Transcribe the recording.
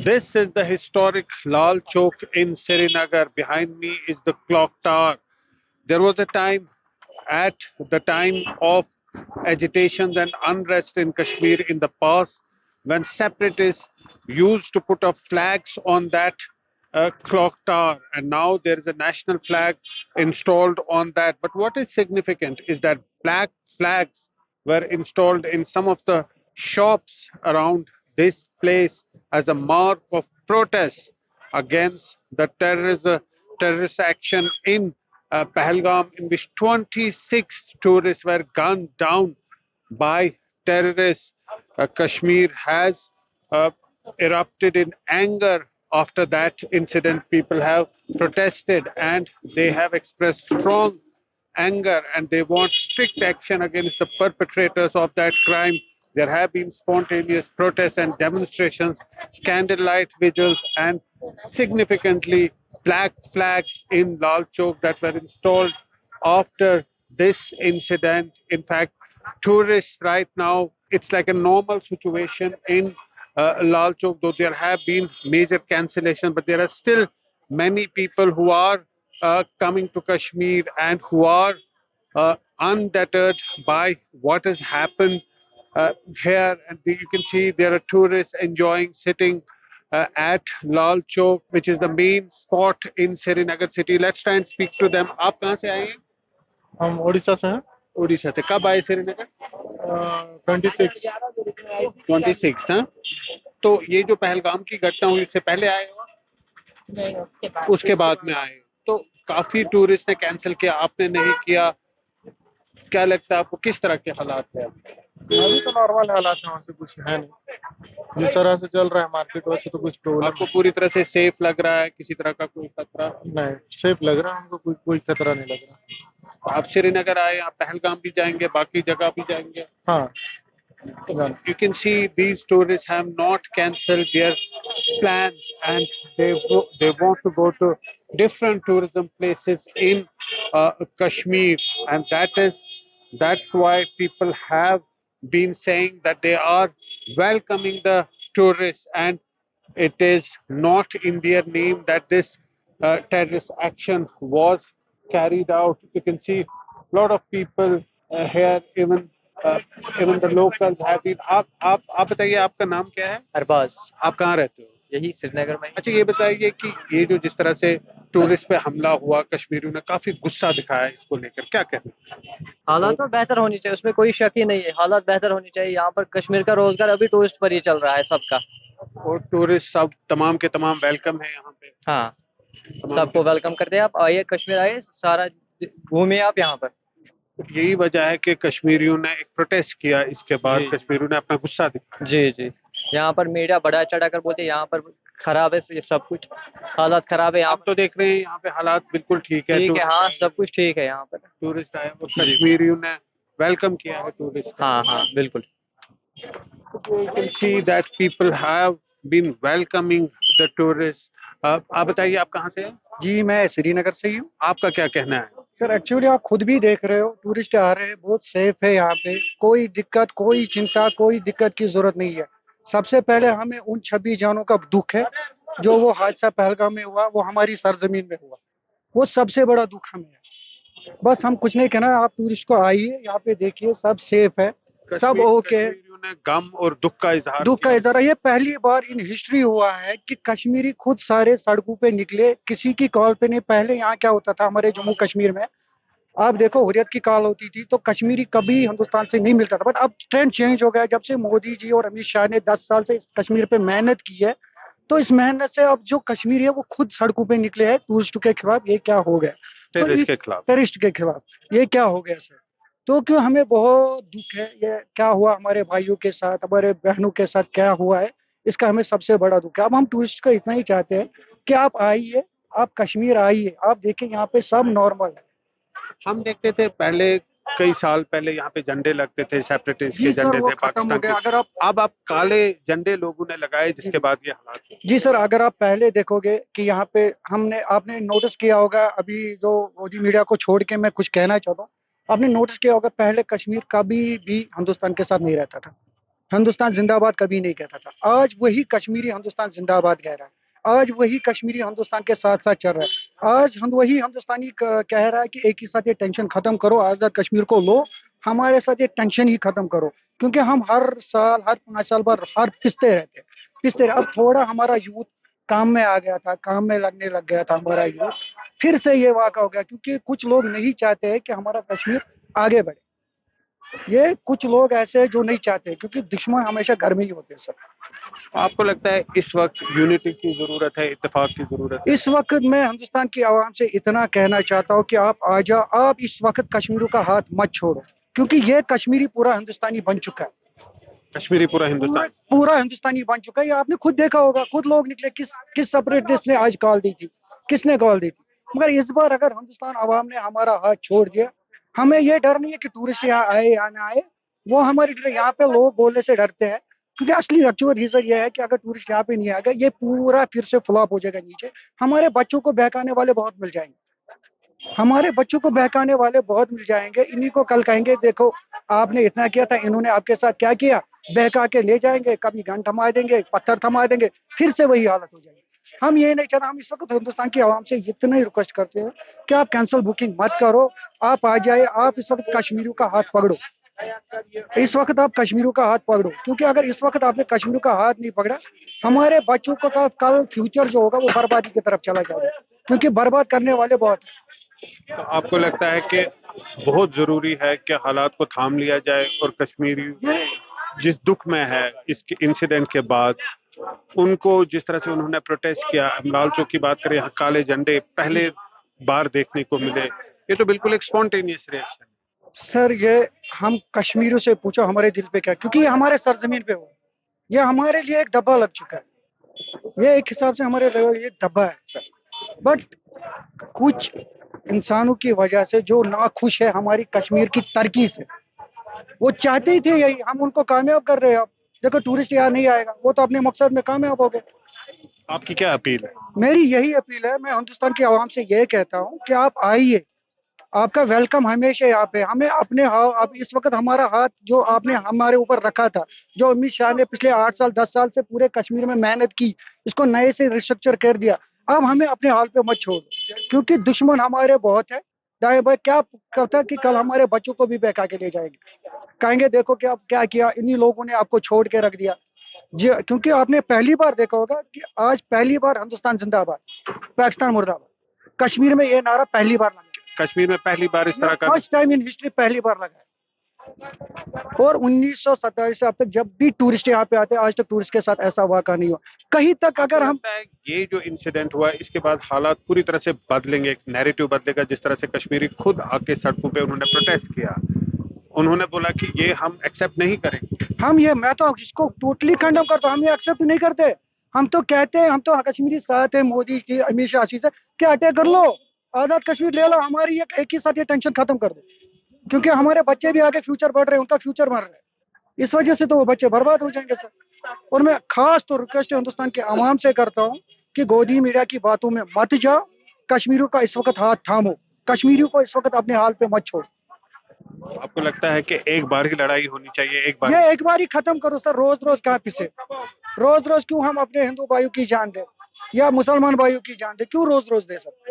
This is the historic Lal Chowk in Srinagar. Behind me is the clock tower. There was a time, at the time of agitations and unrest in Kashmir in the past, when separatists used to put up flags on that clock tower, and now there is a national flag installed on that. But what is significant is that black flags were installed in some of the shops around this place as a mark of protest against the terrorist action in Pahalgam, in which 26 tourists were gunned down by terrorists. Kashmir has uh, erupted in anger after that incident. People have protested and they have expressed strong anger and they want strict action against the perpetrators of that crime. There have been spontaneous protests and demonstrations, candlelight vigils, and significantly black flags in Lal Chowk that were installed after this incident. In fact, tourists right now, it's like a normal situation in Lal Chowk, though there have been major cancellations, but there are still many people who are coming to Kashmir and who are undeterred by what has happened here. And you can see there are tourists enjoying sitting at Lal Chowk, which is the main spot in Srinagar city. Let's try and speak to them. आप कहाँ से आए हैं? हम उड़ीसा से हैं। उड़ीसा से कब आए श्रीनगर? 26। 26 हाँ. तो ये जो पहलगाम की घटना हुई इससे पहले आए हो? नहीं, उसके बाद में आए. तो काफी टूरिस्ट ने कैंसिल किया, आपने नहीं किया. क्या लगता है आपको किस तरह के हालात है? अभी तो नॉर्मल हालात हैं, वैसे कुछ है नहीं। जिस तरह से चल रहा है मार्केट वैसे तो कुछ प्रॉब्लम आपको पूरी तरह से सेफ लग रहा है? किसी तरह का कोई खतरा? नहीं, सेफ लग रहा है हमको, कोई खतरा नहीं लग रहा। आप श्रीनगर आए, आप पहलगाम भी जाएंगे, बाकी जगह भी जाएंगे? हाँ, You can see these tourists have not cancelled their plans and they want to go to different tourism places in Kashmir, and that's why people have been saying that they are welcoming the tourists, and it is not in their name that this terrorist action was carried out. You can see a lot of people here, uh, even the locals have been. आप बताइए आपका नाम क्या है? अरबाज, आप कहाँ रहते हो? यही श्रीनगर में। अच्छा ये बताइए कि ये जो जिस तरह से टूरिस्ट पे हमला हुआ, कश्मीरियों ने काफी गुस्सा दिखाया इसको लेकर, क्या कहना है? हालात तो बेहतर होनी चाहिए, उसमें कोई शक ही नहीं है। हालात बेहतर होनी चाहिए। यहाँ पर कश्मीर का रोजगार अभी टूरिस्ट पर ही चल रहा है सबका। और टूरिस्ट सब तमाम के तमाम वेलकम है यहाँ पे? हाँ, सबको वेलकम करते हैं। आप आइए, कश्मीर आइए, सारा घूमिए आप यहाँ पर। यही वजह है कि कश्मीरियों ने एक प्रोटेस्ट किया, इसके बाद जी। कश्मीरियों ने अपना गुस्सा दिखाया। जी जी, यहाँ पर मीडिया बड़ा चढ़ा कर बोलते हैं यहाँ पर खराब है, ये सब कुछ हालात खराब है। यहाँ आप तो देख रहे हैं यहाँ पे हालात बिल्कुल ठीक है। ठीक है, हाँ, सब कुछ ठीक है यहाँ पर। टूरिस्ट आए और कश्मीरियों ने वेलकम किया है टूरिस्ट। हाँ हाँ, बिल्कुल। You can see that people have been welcoming the tourists. आप बताइए आप कहाँ से हैं? जी, मैं श्रीनगर से ही हूँ। आपका क्या कहना है? सर एक्चुअली आप खुद भी देख रहे हो, टूरिस्ट आ रहे हैं, बहुत सेफ है यहाँ पे, कोई दिक्कत, कोई चिंता, कोई दिक्कत की जरूरत नहीं है। सबसे पहले हमें उन 26 जानों का दुख है जो वो हादसा पहलगाम में हुआ, वो हमारी सरजमीन में हुआ, वो सबसे बड़ा दुख हमें है। बस हम कुछ नहीं कहना, आप टूरिस्ट को आइए, यहाँ पे देखिए, सब सेफ है, सब ओके है। कश्मीरियों ने गम और दुख का इजहार ये पहली बार इन हिस्ट्री हुआ है कि कश्मीरी खुद सारे सड़कों पे निकले, किसी की कॉल पे नहीं। पहले यहाँ क्या होता था हमारे जम्मू कश्मीर में, आप देखो हुर्रियत की कॉल होती थी तो कश्मीरी कभी हिंदुस्तान से नहीं मिलता था, बट अब ट्रेंड चेंज हो गया। जब से मोदी जी और अमित शाह ने 10 साल से इस कश्मीर पे मेहनत की है, तो इस मेहनत से अब जो कश्मीरी है वो खुद सड़कों पे निकले हैं टूरिस्ट के खिलाफ। ये क्या हो गया? टेररिस्ट के खिलाफ ये क्या हो गया सर? तो क्यों हमें बहुत दुख है, ये क्या हुआ हमारे भाइयों के साथ, हमारे बहनों के साथ क्या हुआ है, इसका हमें सबसे बड़ा दुख है। अब हम टूरिस्ट को इतना ही चाहते हैं कि आप आइए, आप कश्मीर आइए, आप देखें यहाँ पे सब नॉर्मल है। हम देखते थे पहले, कई साल पहले यहाँ पे झंडे लगते थे, सेपरेटिस्ट के झंडे थे पाकिस्तान के। अगर अब काले झंडे लोगों ने लगाए, जिसके बाद ये हालात हुए। जी सर, अगर आप पहले देखोगे कि यहाँ पे आपने नोटिस किया होगा, अभी जो मोदी मीडिया को छोड़ के मैं कुछ कहना चाहता हूँ, आपने नोटिस किया होगा पहले कश्मीर कभी भी हिंदुस्तान के साथ नहीं रहता था। हिंदुस्तान जिंदाबाद कभी नहीं कहता था। आज वही कश्मीरी हिंदुस्तान जिंदाबाद कह रहा है। आज वही कश्मीरी हिंदुस्तान के साथ साथ चल रहा है। आज हम वही हिंदुस्तानी कह रहा है कि एक ही साथ ये टेंशन खत्म करो, आज़ाद कश्मीर को लो, हमारे साथ ये टेंशन ही खत्म करो। क्योंकि हम हर साल, हर 5 साल बाद हर पिसते रहे। अब थोड़ा हमारा यूथ काम में आ गया था, काम में लगने लग गया था हमारा यूथ, फिर से ये वाक़ा हो गया। क्योंकि कुछ लोग नहीं चाहते हैं कि हमारा कश्मीर आगे बढ़े। ये कुछ लोग ऐसे हैं जो नहीं चाहते, क्योंकि दुश्मन हमेशा घर में ही होते हैं सब। आपको लगता है इस वक्त यूनिटी की जरूरत है, इत्तेफाक की जरूरत है? इस वक्त मैं हिंदुस्तान की आवाम से इतना कहना चाहता हूँ कि आप आ जाओ, आप इस वक्त कश्मीर का हाथ मत छोड़ो, क्योंकि ये कश्मीरी पूरा हिंदुस्तानी बन चुका है। कश्मीरी पूरा हिंदुस्तान? पूरा हिंदुस्तानी बन चुका है। ये आपने खुद देखा होगा, खुद लोग निकले, किस सेपरेटिस्ट ने आज कॉल दी थी, किसने कॉल दी थी। मगर इस बार अगर हिंदुस्तान आवाम ने हमारा हाथ छोड़ दिया, हमें ये डर नहीं है कि टूरिस्ट यहाँ आए या ना आए, वो हमारी यहाँ पे लोग बोलने से डरते हैं। क्योंकि असली एक्चुअल रीजन ये है कि अगर टूरिस्ट यहाँ पे नहीं आएगा, ये पूरा फिर से फ्लॉप हो जाएगा नीचे। हमारे बच्चों को बहकाने वाले बहुत मिल जाएंगे, हमारे बच्चों को बहकाने वाले बहुत मिल जाएंगे। इन्हीं को कल कहेंगे देखो आपने इतना किया था, इन्होंने आपके साथ क्या किया, बहका के ले जाएंगे, कभी गन थमा देंगे, पत्थर थमा देंगे, फिर से वही हालत हो जाएगी। हम ये नहीं चाहते। हम इस वक्त हिंदुस्तान की आवाम से इतना ही रिक्वेस्ट करते हैं कि आप कैंसिल बुकिंग मत करो, आप आ जाए, आप इस वक्त कश्मीरियों का हाथ पकड़ो। इस वक्त आप कश्मीरियों का हाथ पकड़ो, क्योंकि अगर इस वक्त आपने कश्मीरियों का हाथ नहीं पकड़ा, हमारे बच्चों का कल फ्यूचर जो होगा वो बर्बादी की तरफ चला जाएगा, क्योंकि बर्बाद करने वाले बहुत हैं। तो आपको लगता है कि बहुत जरूरी है कि हालात को थाम लिया जाए और कश्मीरी जिस दुख में है इस इंसिडेंट के बाद, उनको जिस तरह से उन्होंने प्रोटेस्ट किया, लाल चौक की बात करें, यहाँ काले झंडे पहले बार देखने को मिले, ये तो बिल्कुल एक स्पॉन्टेनियस रिएक्शन। सर ये हम कश्मीरियों से पूछो हमारे दिल पे क्या, क्योंकि ये हमारे सरजमीन पे हो, ये हमारे लिए एक धब्बा लग चुका है। ये एक हिसाब से हमारे लिए एक धब्बा है सर। बट कुछ इंसानों की वजह से जो नाखुश है हमारी कश्मीर की तरक्की से, वो चाहते ही थे यही, हम उनको कामयाब कर रहे हैं। अब देखो टूरिस्ट यहाँ नहीं आएगा, वो तो अपने मकसद में कामयाब हो गए। आपकी क्या अपील है? मेरी यही अपील है, मैं हिंदुस्तान की आवाम से यही कहता हूँ कि आप आइए, आपका वेलकम हमेशा यहाँ पे। हमें अपने अब इस वक्त हमारा हाथ जो आपने हमारे ऊपर रखा था, जो अमित शाह ने पिछले 8 साल 10 साल से पूरे कश्मीर में मेहनत की, इसको नए से रिस्ट्रक्चर कर दिया, अब हमें अपने हाल पे मत छोड़ो, क्योंकि दुश्मन हमारे बहुत है। दाएं बाएं क्या कहता कि कल हमारे बच्चों को भी बहका के ले जाएंगे, कहेंगे देखो कि आप क्या किया, इन्हीं लोगों ने आपको छोड़ के रख दिया जी। क्योंकि आपने पहली बार देखा होगा कि आज पहली बार हिंदुस्तान जिंदाबाद, पाकिस्तान मुर्दाबाद, कश्मीर में ये नारा पहली बार लगा, कश्मीर में पहली बार इस तरह का फर्स्ट टाइम इन हिस्ट्री पहली बार लगा है। और 1927 से अब तक जब भी टूरिस्ट यहाँ पे आते हैं, आज तक टूरिस्ट के साथ ऐसा वाक़ा नहीं हुआ कहीं तक। अगर हम ये जो इंसिडेंट हुआ इसके बाद हालात पूरी तरह से बदलेंगे, एक नैरेटिव बदलेगा, जिस तरह से कश्मीरी खुद आके सड़कों पे उन्होंने प्रोटेस्ट किया, उन्होंने बोला कि ये हम एक्सेप्ट नहीं करेंगे। मैं तो इसको टोटली खंडन करता हूँ, हम ये एक्सेप्ट नहीं करते। हम तो कहते हैं, हम तो कश्मीरी साथ है मोदी की, अमित शाह से, क्या अटैक कर लो, आज़ाद कश्मीर ले लो, हमारी एक ही साथ ये टेंशन खत्म कर दो, क्योंकि हमारे बच्चे भी आगे फ्यूचर बढ़ रहे हैं, उनका फ्यूचर मर रहा है, इस वजह से तो वो बच्चे बर्बाद हो जाएंगे सर। और मैं खास तो रिक्वेस्ट हिंदुस्तान के आवाम से करता हूँ कि गोदी मीडिया की बातों में मत जाओ, कश्मीरियों का इस वक्त हाथ थामो, कश्मीरियों को इस वक्त अपने हाल पे मत छोड़ो। आपको लगता है कि एक बार की लड़ाई होनी चाहिए, एक बार ही खत्म करो सर, रोज रोज कहाँ पिसे, रोज रोज क्यों हम अपने हिंदू भाइयों की जान दे या मुसलमान भाइयों की जान दे, क्यों रोज रोज दे सर।